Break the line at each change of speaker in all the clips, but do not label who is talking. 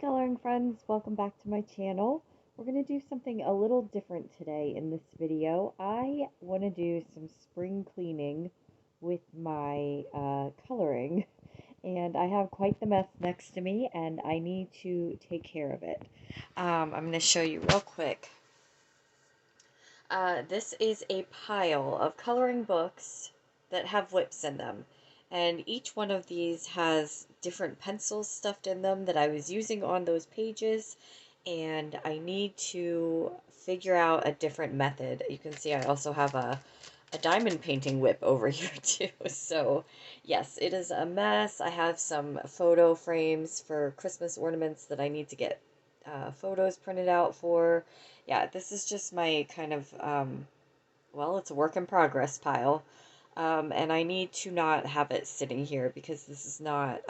coloring friends, welcome back to my channel. We're going to do something a little different today in this video. I want to do some spring cleaning with my coloring, and I have quite the mess next to me and I need to take care of it. I'm going to show you real quick. This is a pile of coloring books that have whips in them. And each one of these has different pencils stuffed in them that I was using on those pages. And I need to figure out a different method. You can see I also have a diamond painting whip over here too. So yes, it is a mess. I have some photo frames for Christmas ornaments that I need to get photos printed out for. Yeah, this is just my kind of, well, it's a work in progress pile. And I need to not have it sitting here because this is not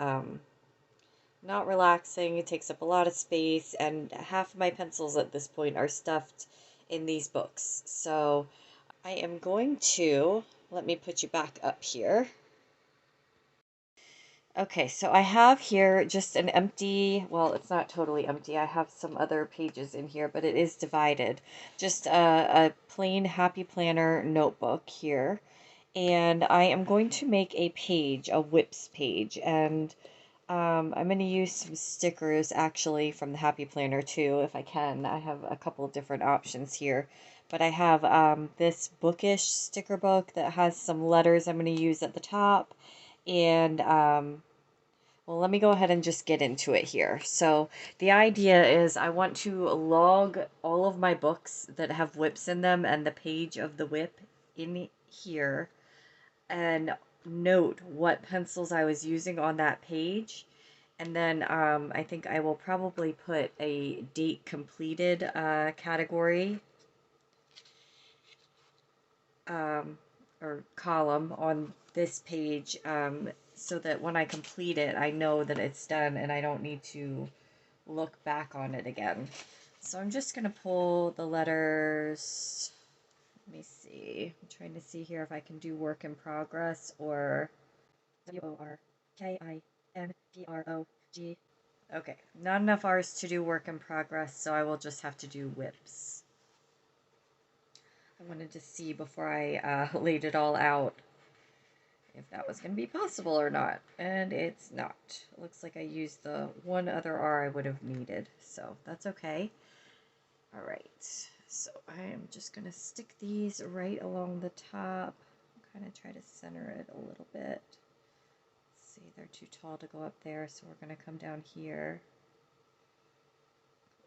relaxing. It takes up a lot of space, and half of my pencils at this point are stuffed in these books. So I am going to, let me put you back up here. Okay, so I have here just an empty, well, it's not totally empty. I have some other pages in here, but it is divided. Just a plain Happy Planner notebook here. And I am going to make a page, a whips page, and I'm going to use some stickers actually from the Happy Planner too, if I can. I have a couple of different options here. But I have this bookish sticker book that has some letters I'm going to use at the top. And, well, let me go ahead and just get into it here. So the idea is I want to log all of my books that have whips in them and the page of the whip in here and note what pencils I was using on that page. And then I think I will probably put a date completed category or column on this page so that when I complete it, I know that it's done and I don't need to look back on it again. So I'm just going to pull the letters. Let me see. I'm trying to see here if I can do work in progress or WORKINPROG. Okay, not enough R's to do work in progress, so I will just have to do whips. I wanted to see before I laid it all out if that was going to be possible or not, and it's not. It looks like I used the one other R I would have needed, so that's okay. All right, so I am just going to stick these right along the top, kind of try to center it a little bit. Let's see, they're too tall to go up there, so we're going to come down here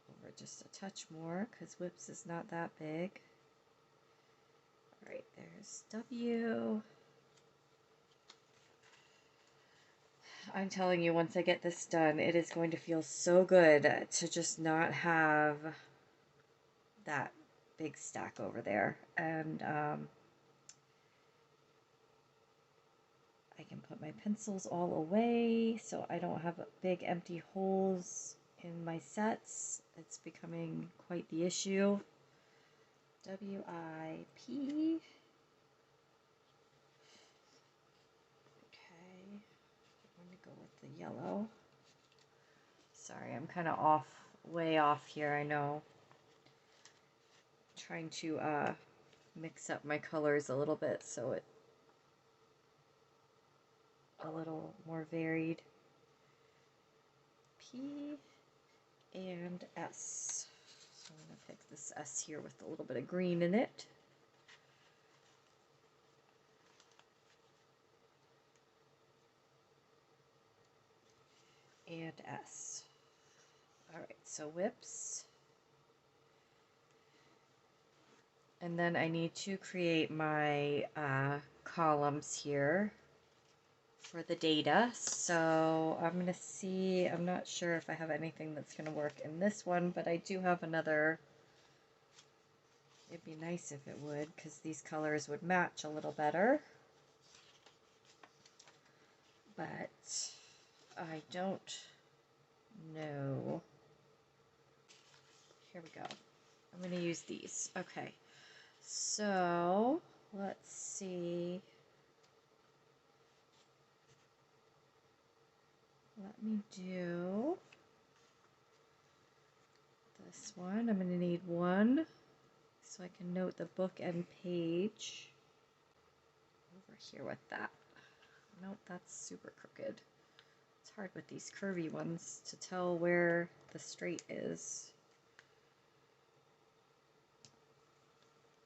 over just a touch more because whips is not that big. All right, there's W. I'm telling you, once I get this done, it is going to feel so good to just not have that big stack over there. And I can put my pencils all away so I don't have big empty holes in my sets. It's becoming quite the issue. W-I-P. I'm going to go with the yellow. Sorry, I'm kind of way off here, I know. I'm trying to mix up my colors a little bit so it's a little more varied. P and S. So I'm going to pick this S here with a little bit of green in it. And S. Alright, so whips. And then I need to create my columns here for the data. So I'm going to see, I'm not sure if I have anything that's going to work in this one, but I do have another. It'd be nice if it would, because these colors would match a little better. But I don't know. Here we go. I'm going to use these. Okay. So let's see. Let me do This one, I'm going to need one so I can note the book and page over here with that. Nope, that's super crooked. It's hard with these curvy ones to tell where the straight is.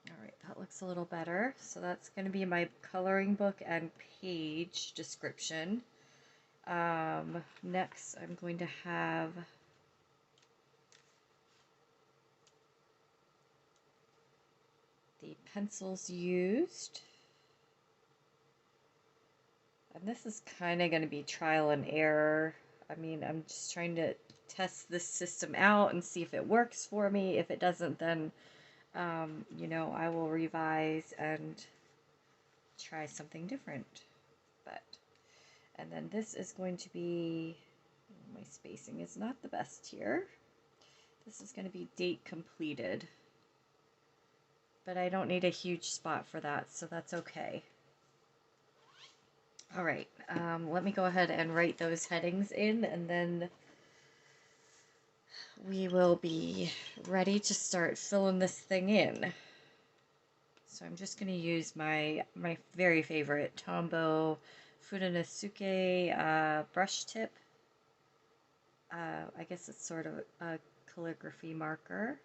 All right, that looks a little better. So that's going to be my coloring book and page description. Next, I'm going to have the pencils used. And this is kind of going to be trial and error. I mean, I'm just trying to test this system out and see if it works for me. If it doesn't, then, you know, I will revise and try something different. But, and then this is going to be, my spacing is not the best here. This is going to be date completed. But I don't need a huge spot for that, so that's okay. All right, let me go ahead and write those headings in, and then we will be ready to start filling this thing in. So I'm just going to use my very favorite Tombow Fudenosuke brush tip. I guess it's sort of a calligraphy marker.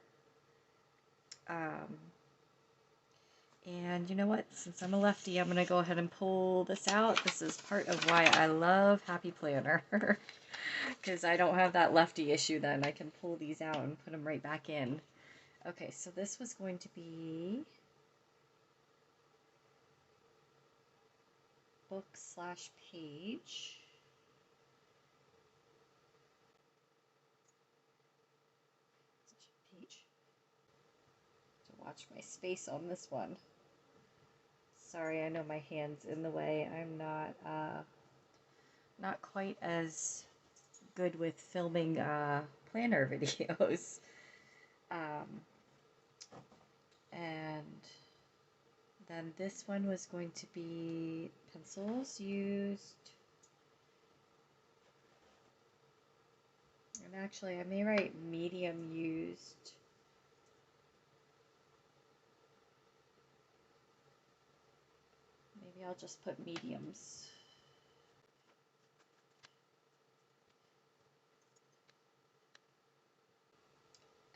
And you know what? Since I'm a lefty, I'm going to go ahead and pull this out. This is part of why I love Happy Planner. Because I don't have that lefty issue then. I can pull these out and put them right back in. Okay, so this was going to be book/page. Page. To watch my space on this one. Sorry, I know my hand's in the way. I'm not quite as good with filming planner videos. And then this one was going to be pencils used. And actually, I may write medium used. Maybe I'll just put mediums.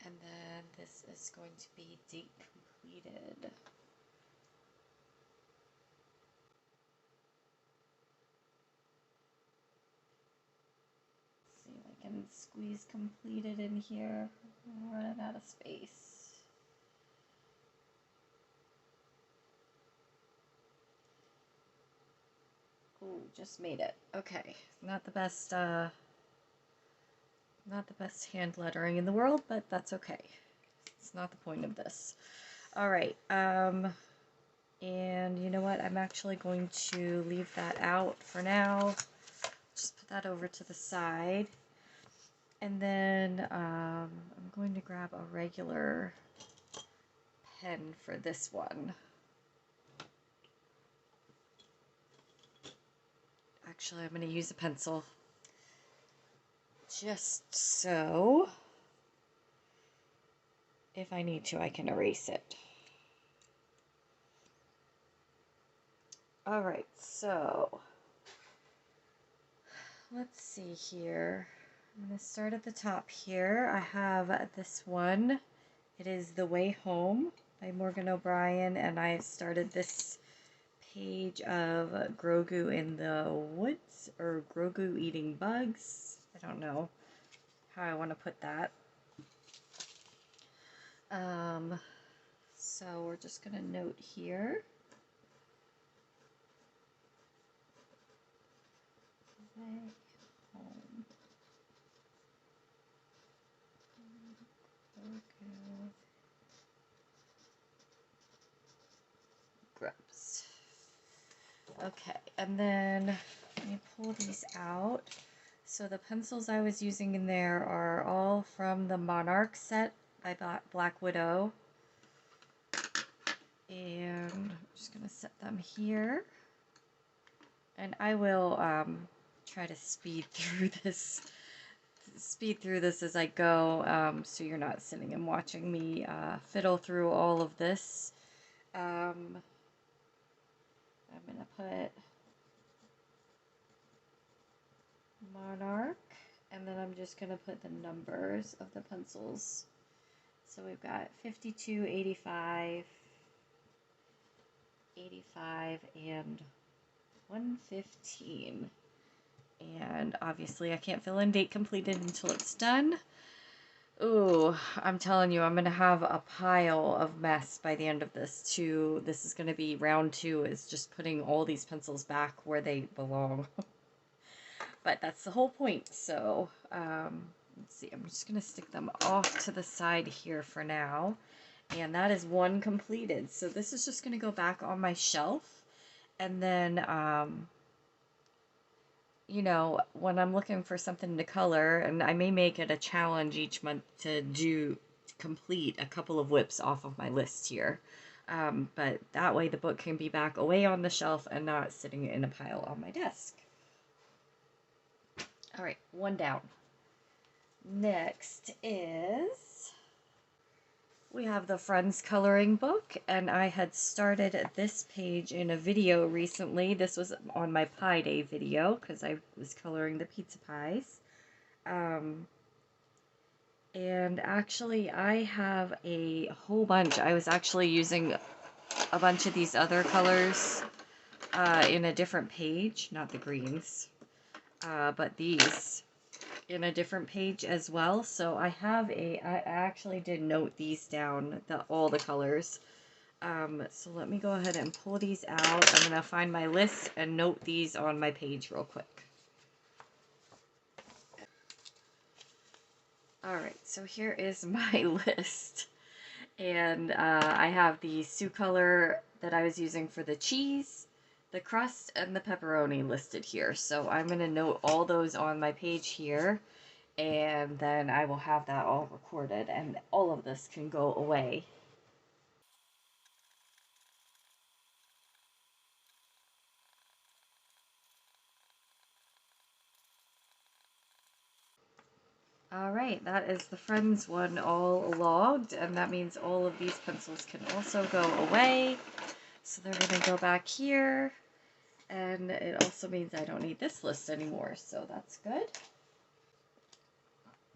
And then this is going to be date completed. See if I can squeeze completed in here. I'm running out of space. Ooh, just made it. Okay, not the best hand lettering in the world, but that's okay. It's not the point of this. All right, and you know what? I'm actually going to leave that out for now. Just put that over to the side. And then I'm going to grab a regular pen for this one. Actually, I'm going to use a pencil. Just so if I need to, I can erase it. All right, so let's see here. I'm going to start at the top here. I have this one. It is The Way Home by Morgan O'Brien, and I started this page of Grogu in the woods, or Grogu eating bugs. I don't know how I want to put that. So we're just going to note here. Way home. Grogu. Grubs. Okay, and then let me pull these out. So the pencils I was using in there are all from the Monarch set by Black Widow. And I'm just going to set them here. And I will try to speed through this speed through this as I go, so you're not sitting and watching me fiddle through all of this. I'm gonna put Monarch, and then I'm just gonna put the numbers of the pencils. So we've got 52, 85, 85, and 115. And obviously I can't fill in date completed until it's done. Ooh, I'm telling you, I'm gonna have a pile of mess by the end of this too. This is gonna be round 2, is just putting all these pencils back where they belong. But that's the whole point. So, let's see, I'm just gonna stick them off to the side here for now. And that is one completed. So this is just gonna go back on my shelf. And then, you know, when I'm looking for something to color, and I may make it a challenge each month to complete a couple of whips off of my list here. But that way the book can be back away on the shelf and not sitting in a pile on my desk. All right, one down. Next is, we have the Friends coloring book, and I had started this page in a video recently. This was on my Pie Day video because I was coloring the pizza pies. And actually I have a whole bunch. I was actually using a bunch of these other colors in a different page, not the greens, but these in a different page as well. So I actually did note these down, all the colors. So let me go ahead and pull these out. I'm gonna find my list and note these on my page real quick. Alright, so here is my list. And I have the Sioux color that I was using for the cheese, the crust, and the pepperoni listed here. So I'm going to note all those on my page here, and then I will have that all recorded, and all of this can go away. Alright, that is the Friends one all logged, and that means all of these pencils can also go away. So they're going to go back here, and it also means I don't need this list anymore, so that's good.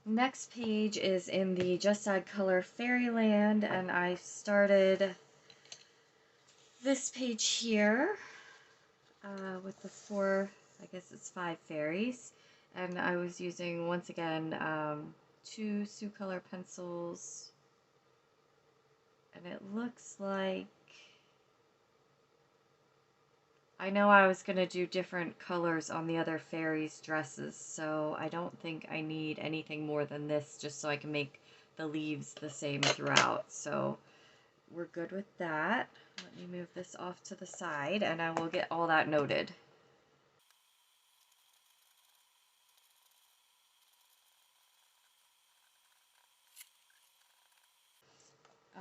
Next page is in the Just Add Color Fairyland, and I started this page here with the 4, I guess it's 5 fairies, and I was using, once again, 2 Sioux color pencils, and it looks like, I know I was going to do different colors on the other fairies' dresses, so I don't think I need anything more than this just so I can make the leaves the same throughout. So we're good with that. Let me move this off to the side and I will get all that noted.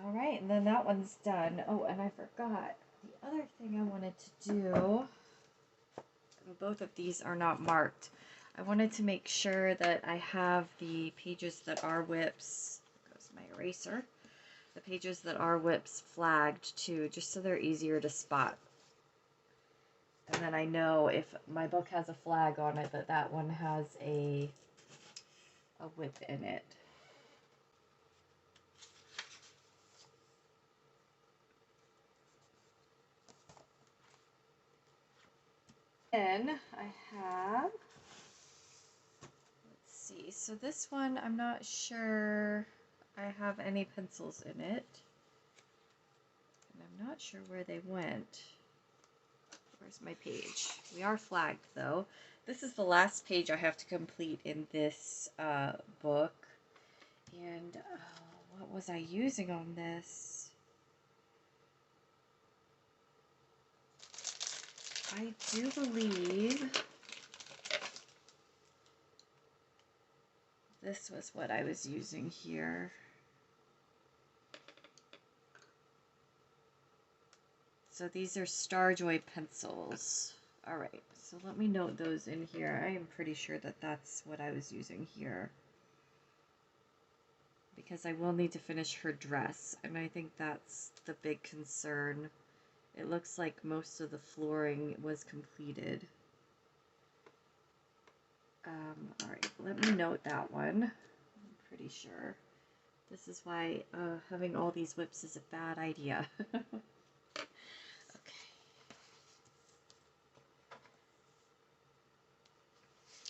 All right, and then that one's done. Oh, and I forgot the other thing I wanted to do. Both of these are not marked. I wanted to make sure that I have the pages that are whips. There goes my eraser. The pages that are whips flagged too, just so they're easier to spot. And then I know if my book has a flag on it that that one has a whip in it. Then I have, let's see, so this one I'm not sure I have any pencils in it. And I'm not sure where they went. Where's my page? We are flagged though. This is the last page I have to complete in this book. And what was I using on this? I do believe this was what I was using here. So these are Starjoy pencils. Alright, so let me note those in here. I am pretty sure that that's what I was using here. because I will need to finish her dress, and I think that's the big concern. It looks like most of the flooring was completed. All right, let me note that one. I'm pretty sure. This is why having all these whips is a bad idea. Okay.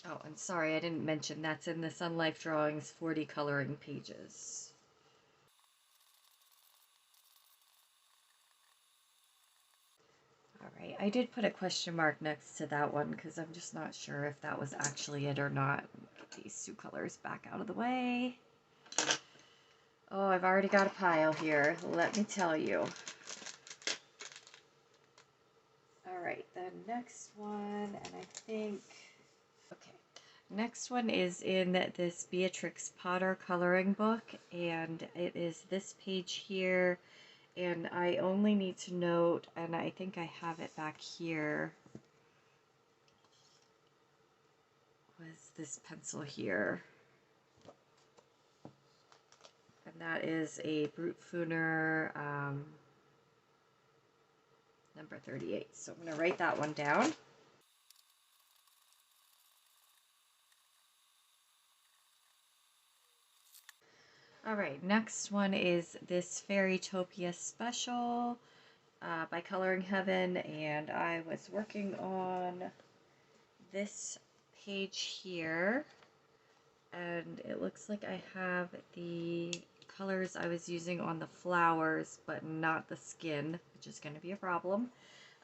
Oh, and sorry, I didn't mention that's in the Sun Life Drawings 40 coloring pages. All right, I did put a question mark next to that one because I'm just not sure if that was actually it or not. Get these two colors back out of the way. Oh, I've already got a pile here, let me tell you. All right, the next one, and I think, okay, next one is in this Beatrix Potter coloring book, and it is this page here, and I only need to note, and I think I have it back here, was this pencil here. And that is a Brute Fooner number 38. So I'm going to write that one down. All right, next one is this Fairytopia Special by Coloring Heaven, and I was working on this page here, and it looks like I have the colors I was using on the flowers, but not the skin, which is going to be a problem.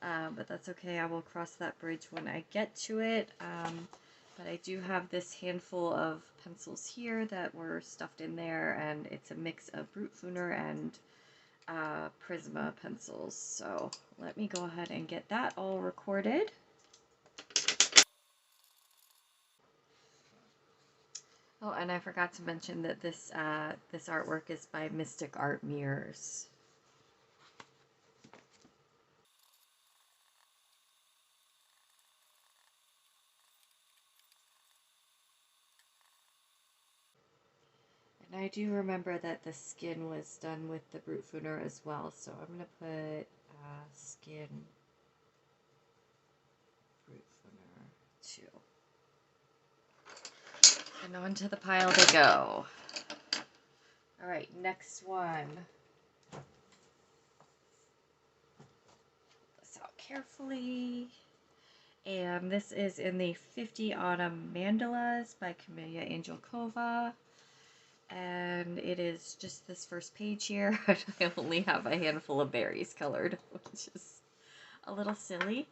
But that's okay, I will cross that bridge when I get to it. But I do have this handful of pencils here that were stuffed in there, and it's a mix of Brute Fooner and Prisma pencils. So let me go ahead and get that all recorded. Oh, and I forgot to mention that this artwork is by Mystic Art Mirrors. And I do remember that the skin was done with the Brute Fooner as well, so I'm going to put skin Brute Fooner 2. And onto the pile they go. Alright, next one. Put this out carefully. And this is in the 50 Autumn Mandalas by Camellia Angelkova. And it is just this first page here. I only have a handful of berries colored, which is a little silly.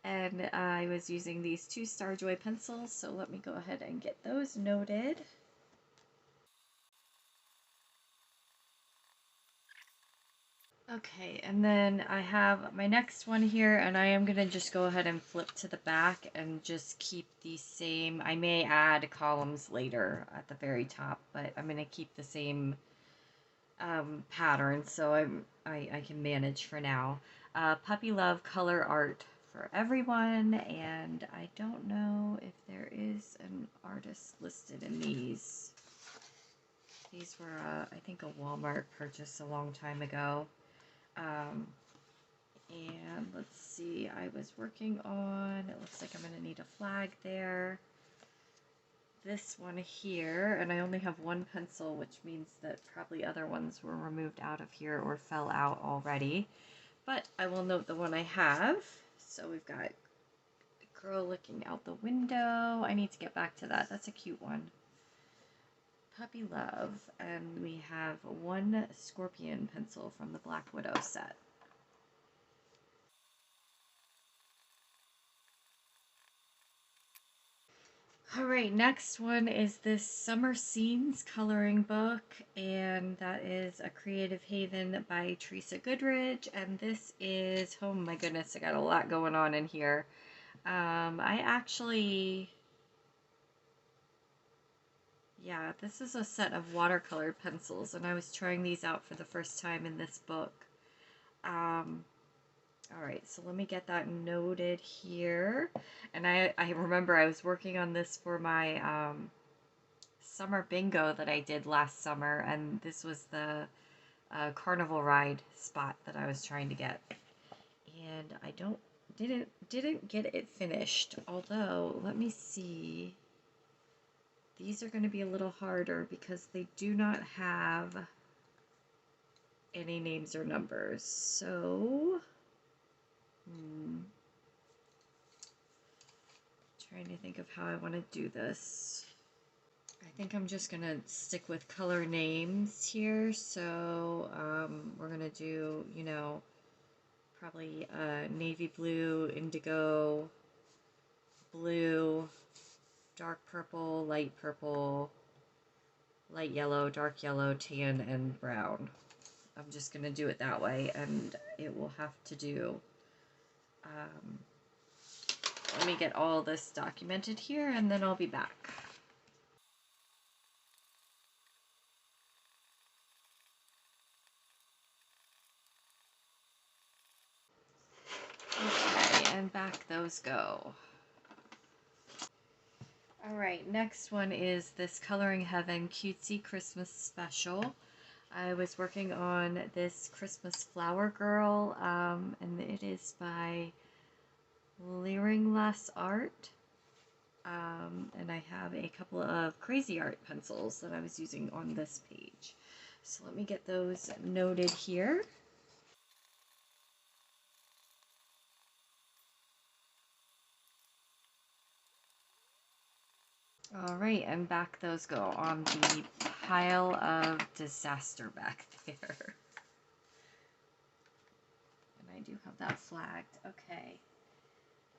And I was using these two Starjoy pencils, so let me go ahead and get those noted. Okay, and then I have my next one here, and I am going to just go ahead and flip to the back and just keep the same. I may add columns later at the very top, but I'm going to keep the same pattern, so I can manage for now. Puppy Love Color Art for Everyone, and I don't know if there is an artist listed in these. These were, I think, a Walmart purchase a long time ago. And let's see, I was working on, it looks like I'm going to need a flag there. This one here, and I only have one pencil, which means that probably other ones were removed out of here or fell out already. But I will note the one I have. So we've got the girl looking out the window. I need to get back to that. That's a cute one. Puppy Love. And we have one scorpion pencil from the Black Widow set. Alright, next one is this Summer Scenes coloring book, and that is a Creative Haven by Teresa Goodridge, and this is, oh my goodness, I got a lot going on in here. I actually, yeah, this is a set of watercolor pencils, and I was trying these out for the first time in this book. Alright, so let me get that noted here. And I remember I was working on this for my summer bingo that I did last summer, and this was the carnival ride spot that I was trying to get. And I didn't get it finished. Although, let me see. These are going to be a little harder because they do not have any names or numbers. So, trying to think of how I want to do this. I think I'm just gonna stick with color names here. So we're gonna do, you know, probably navy blue, indigo, blue, dark purple, light yellow, dark yellow, tan, and brown. I'm just gonna do it that way, and it will have to do. Let me get all this documented here, and then I'll be back. Okay, and back those go. All right, next one is this Coloring Heaven Cutesy Christmas Special. I was working on this Christmas Flower Girl, and it is by Leeringless Art. And I have a couple of Crazy Art pencils that I was using on this page. So let me get those noted here. All right, and back those go on the pile of disaster back there. And I do have that flagged. Okay.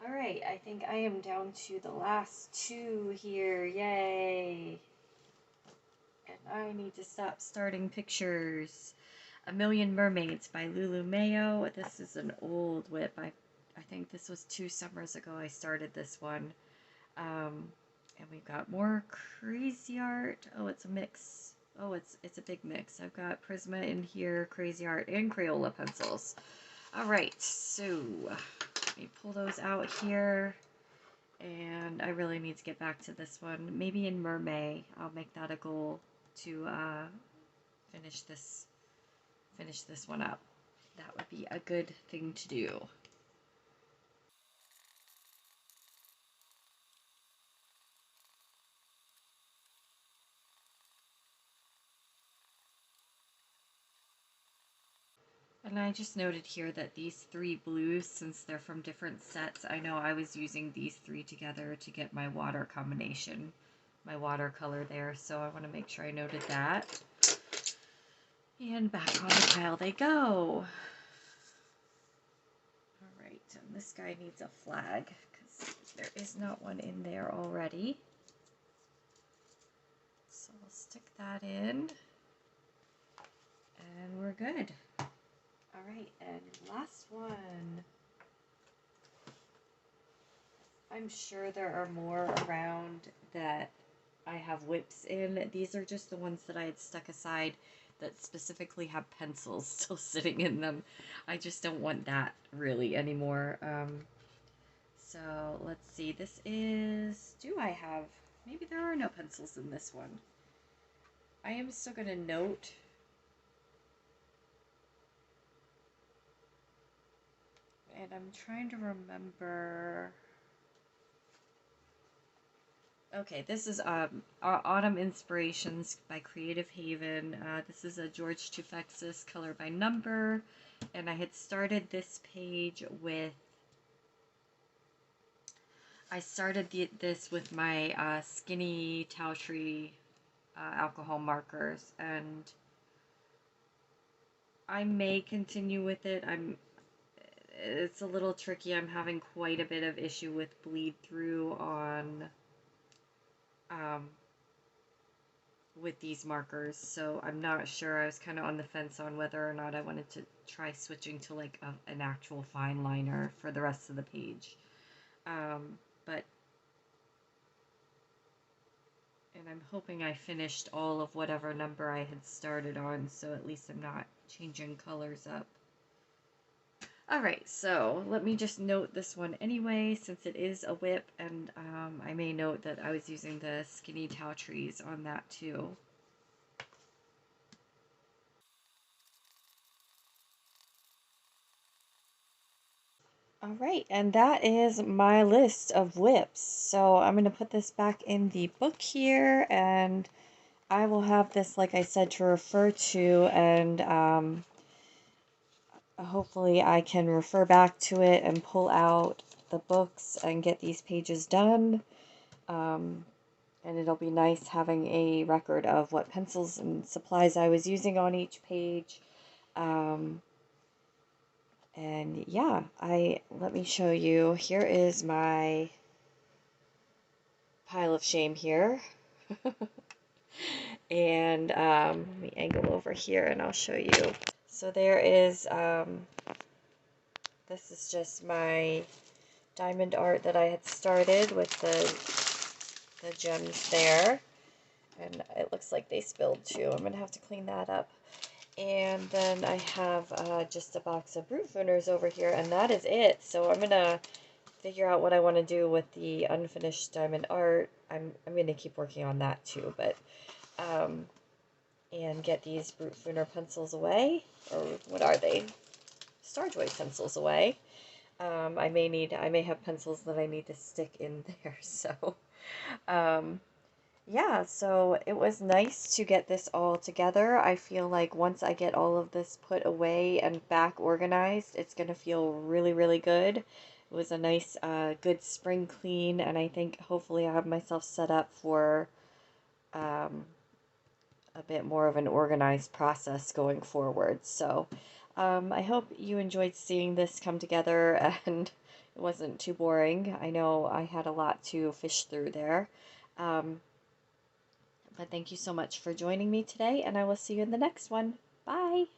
All right, I think I am down to the last two here. Yay! And I need to stop starting pictures. A Million Mermaids by Lulu Mayo. This is an old whip. I think this was 2 summers ago I started this one. And we've got more Crazy Art. Oh, it's a mix. Oh, it's a big mix. I've got Prisma in here, Crazy Art, and Crayola pencils. All right, so let me pull those out here. And I really need to get back to this one. Maybe in Mermaid, I'll make that a goal to finish this one up. That would be a good thing to do. And I just noted here that these 3 blues, since they're from different sets, I know I was using these 3 together to get my water combination, my watercolor there, so I want to make sure I noted that. And back on the pile they go. Alright, and this guy needs a flag, because there is not one in there already. So we'll stick that in, and we're good. Alright, and last one. I'm sure there are more around that I have whips in. These are just the ones that I had stuck aside that specifically have pencils still sitting in them. I just don't want that really anymore. So let's see. This is... Do I have... Maybe there are no pencils in this one. I am still going to note... And I'm trying to remember... Okay, this is Autumn Inspirations by Creative Haven. This is a George Tufexis color by number, and I had started this page with. I started this with my skinny Towtree alcohol markers, and I may continue with it. It's a little tricky. I'm having quite a bit of issue with bleed through on. With these markers, so I'm not sure. I was kind of on the fence on whether or not I wanted to try switching to like an actual fine liner for the rest of the page. But and I'm hoping I finished all of whatever number I had started on, so at least I'm not changing colors up. Alright, so let me just note this one anyway, since it is a whip, and I may note that I was using the skinny towel trees on that too. Alright, and that is my list of whips. So I'm going to put this back in the book here, and I will have this, like I said, to refer to, and hopefully I can refer back to it and pull out the books and get these pages done. And it'll be nice having a record of what pencils and supplies I was using on each page. Um, and yeah, let me show you. Here is my pile of shame here. And let me angle over here and I'll show you. So there is, this is just my diamond art that I had started with the gems there. And it looks like they spilled too. I'm going to have to clean that up. And then I have just a box of brute fooners over here, and that is it. So I'm going to figure out what I want to do with the unfinished diamond art. I'm going to keep working on that too, but and get these brute fooner pencils away, or what are they? Starjoy pencils away. I may have pencils that I need to stick in there, so yeah, so it was nice to get this all together. I feel like once I get all of this put away and back organized, it's going to feel really, really good. It was a nice, good spring clean, and I think hopefully I have myself set up for um, a bit more of an organized process going forward. So I hope you enjoyed seeing this come together and it wasn't too boring. I know I had a lot to fish through there. Um, but thank you so much for joining me today, and I will see you in the next one. Bye!